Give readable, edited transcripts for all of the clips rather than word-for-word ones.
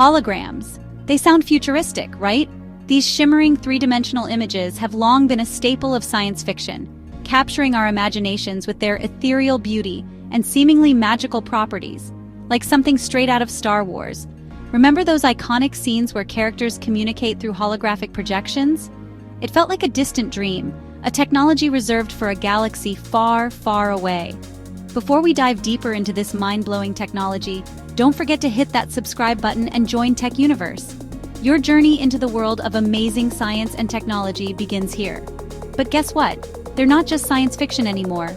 Holograms. They sound futuristic, right? These shimmering three-dimensional images have long been a staple of science fiction, capturing our imaginations with their ethereal beauty and seemingly magical properties, like something straight out of Star Wars. Remember those iconic scenes where characters communicate through holographic projections? It felt like a distant dream, a technology reserved for a galaxy far, far away. Before we dive deeper into this mind-blowing technology, don't forget to hit that subscribe button and join Tech Universe. Your journey into the world of amazing science and technology begins here. But guess what? They're not just science fiction anymore.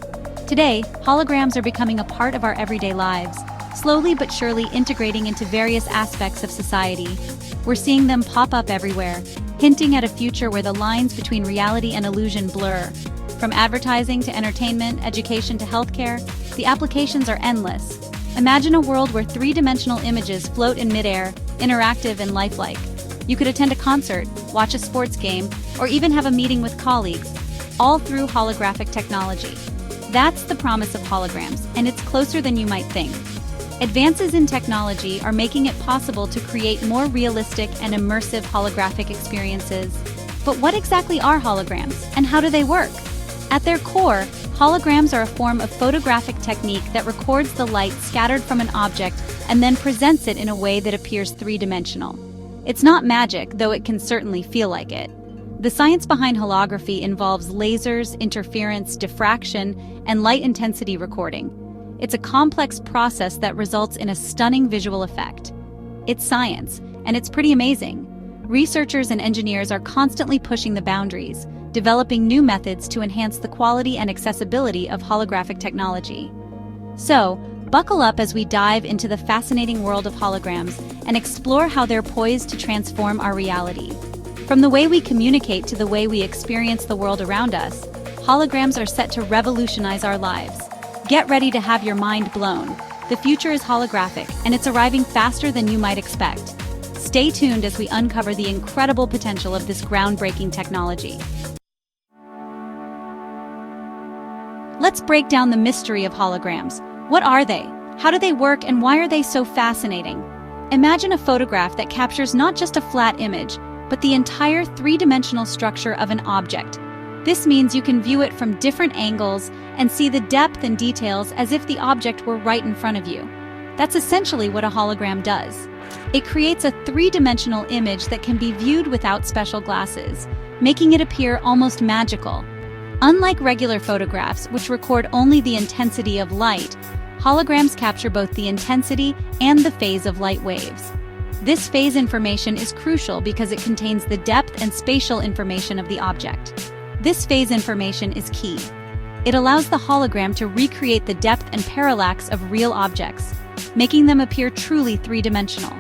Today, holograms are becoming a part of our everyday lives, slowly but surely integrating into various aspects of society. We're seeing them pop up everywhere, hinting at a future where the lines between reality and illusion blur. From advertising to entertainment, education to healthcare, the applications are endless. Imagine a world where three-dimensional images float in midair, interactive and lifelike. You could attend a concert, watch a sports game, or even have a meeting with colleagues, all through holographic technology. That's the promise of holograms, and it's closer than you might think. Advances in technology are making it possible to create more realistic and immersive holographic experiences. But what exactly are holograms, and how do they work? At their core, holograms are a form of photographic technique that records the light scattered from an object and then presents it in a way that appears three-dimensional. It's not magic, though it can certainly feel like it. The science behind holography involves lasers, interference, diffraction, and light intensity recording. It's a complex process that results in a stunning visual effect. It's science, and it's pretty amazing. Researchers and engineers are constantly pushing the boundaries, developing new methods to enhance the quality and accessibility of holographic technology. So, buckle up as we dive into the fascinating world of holograms and explore how they're poised to transform our reality. From the way we communicate to the way we experience the world around us, holograms are set to revolutionize our lives. Get ready to have your mind blown. The future is holographic, and it's arriving faster than you might expect. Stay tuned as we uncover the incredible potential of this groundbreaking technology. Let's break down the mystery of holograms. What are they? How do they work, and why are they so fascinating? Imagine a photograph that captures not just a flat image, but the entire three-dimensional structure of an object. This means you can view it from different angles and see the depth and details as if the object were right in front of you. That's essentially what a hologram does. It creates a three-dimensional image that can be viewed without special glasses, making it appear almost magical. Unlike regular photographs, which record only the intensity of light, holograms capture both the intensity and the phase of light waves. This phase information is crucial because it contains the depth and spatial information of the object. This phase information is key. It allows the hologram to recreate the depth and parallax of real objects, making them appear truly three-dimensional.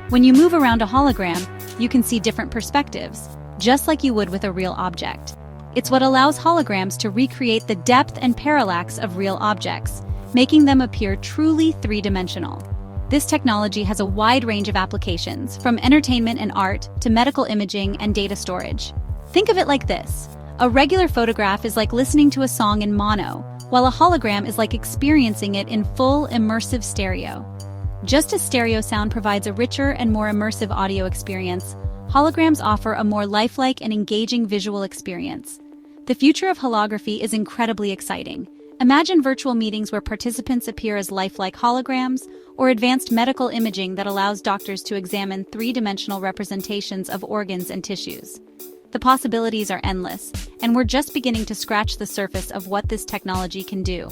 When you move around a hologram, you can see different perspectives, just like you would with a real object. It's what allows holograms to recreate the depth and parallax of real objects, making them appear truly three-dimensional. This technology has a wide range of applications, from entertainment and art to medical imaging and data storage. Think of it like this. A regular photograph is like listening to a song in mono, while a hologram is like experiencing it in full, immersive stereo. Just as stereo sound provides a richer and more immersive audio experience, holograms offer a more lifelike and engaging visual experience. The future of holography is incredibly exciting. Imagine virtual meetings where participants appear as lifelike holograms, or advanced medical imaging that allows doctors to examine three-dimensional representations of organs and tissues. The possibilities are endless, and we're just beginning to scratch the surface of what this technology can do.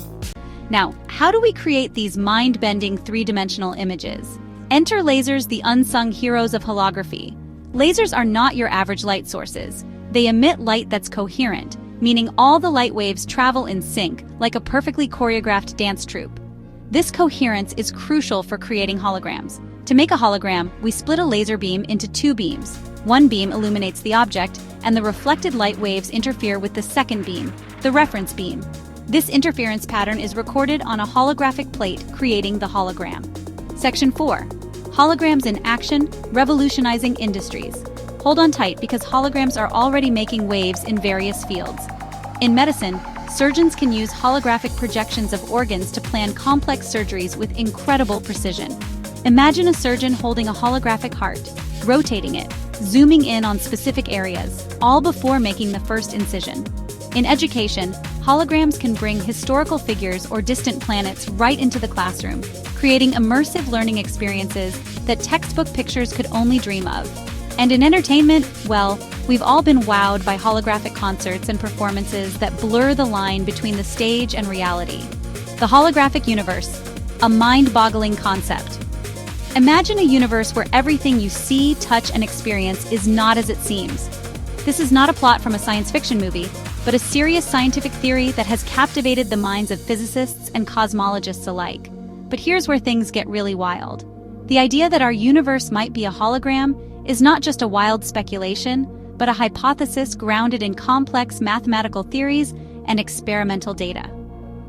Now, how do we create these mind-bending three-dimensional images? Enter lasers, the unsung heroes of holography. Lasers are not your average light sources. They emit light that's coherent, meaning all the light waves travel in sync, like a perfectly choreographed dance troupe. This coherence is crucial for creating holograms. To make a hologram, we split a laser beam into two beams. One beam illuminates the object, and the reflected light waves interfere with the second beam, the reference beam. This interference pattern is recorded on a holographic plate, creating the hologram. Section 4. Holograms in action, revolutionizing industries. Hold on tight because holograms are already making waves in various fields. In medicine, surgeons can use holographic projections of organs to plan complex surgeries with incredible precision. Imagine a surgeon holding a holographic heart, rotating it, zooming in on specific areas, all before making the first incision. In education, holograms can bring historical figures or distant planets right into the classroom, creating immersive learning experiences that textbook pictures could only dream of. And in entertainment, well, we've all been wowed by holographic concerts and performances that blur the line between the stage and reality. The holographic universe, a mind-boggling concept. Imagine a universe where everything you see, touch, and experience is not as it seems. This is not a plot from a science fiction movie, but a serious scientific theory that has captivated the minds of physicists and cosmologists alike. But here's where things get really wild. The idea that our universe might be a hologram is not just a wild speculation, but a hypothesis grounded in complex mathematical theories and experimental data.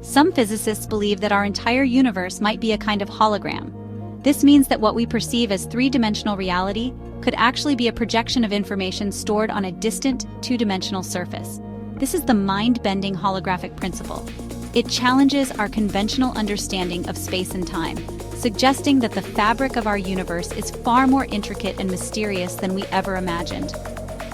Some physicists believe that our entire universe might be a kind of hologram. This means that what we perceive as three-dimensional reality could actually be a projection of information stored on a distant, two-dimensional surface. This is the mind-bending holographic principle. It challenges our conventional understanding of space and time, suggesting that the fabric of our universe is far more intricate and mysterious than we ever imagined.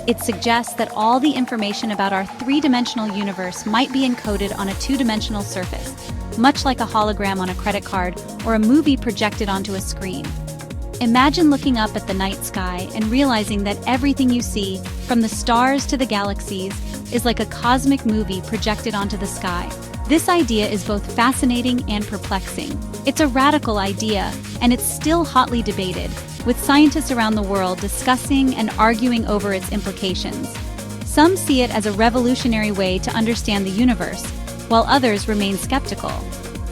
It suggests that all the information about our three-dimensional universe might be encoded on a two-dimensional surface, much like a hologram on a credit card or a movie projected onto a screen. Imagine looking up at the night sky and realizing that everything you see, from the stars to the galaxies, is like a cosmic movie projected onto the sky. This idea is both fascinating and perplexing. It's a radical idea, and it's still hotly debated, with scientists around the world discussing and arguing over its implications. Some see it as a revolutionary way to understand the universe, while others remain skeptical.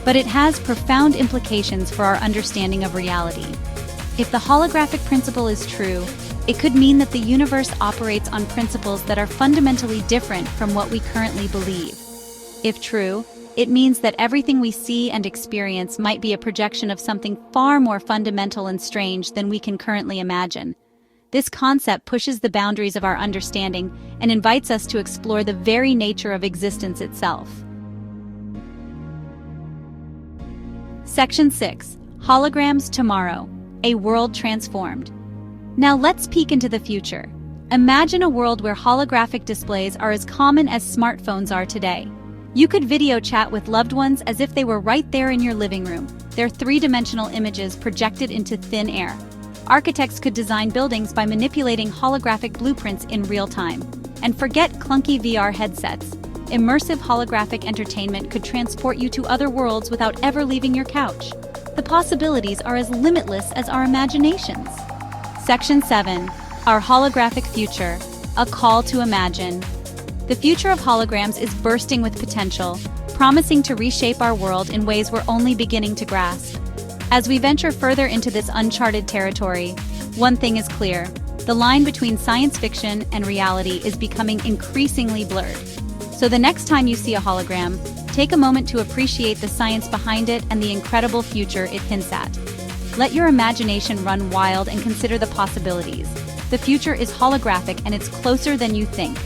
But it has profound implications for our understanding of reality. If the holographic principle is true, it could mean that the universe operates on principles that are fundamentally different from what we currently believe. If true, it means that everything we see and experience might be a projection of something far more fundamental and strange than we can currently imagine. This concept pushes the boundaries of our understanding and invites us to explore the very nature of existence itself. Section 6. Holograms Tomorrow. A world transformed. Now let's peek into the future. Imagine a world where holographic displays are as common as smartphones are today. You could video chat with loved ones as if they were right there in your living room, their three-dimensional images projected into thin air. Architects could design buildings by manipulating holographic blueprints in real time. And forget clunky VR headsets. Immersive holographic entertainment could transport you to other worlds without ever leaving your couch. The possibilities are as limitless as our imaginations. Section 7. Our holographic future. A call to imagine. The future of holograms is bursting with potential, promising to reshape our world in ways we're only beginning to grasp. As we venture further into this uncharted territory, one thing is clear: the line between science fiction and reality is becoming increasingly blurred. So the next time you see a hologram, take a moment to appreciate the science behind it and the incredible future it hints at. Let your imagination run wild and consider the possibilities. The future is holographic and it's closer than you think.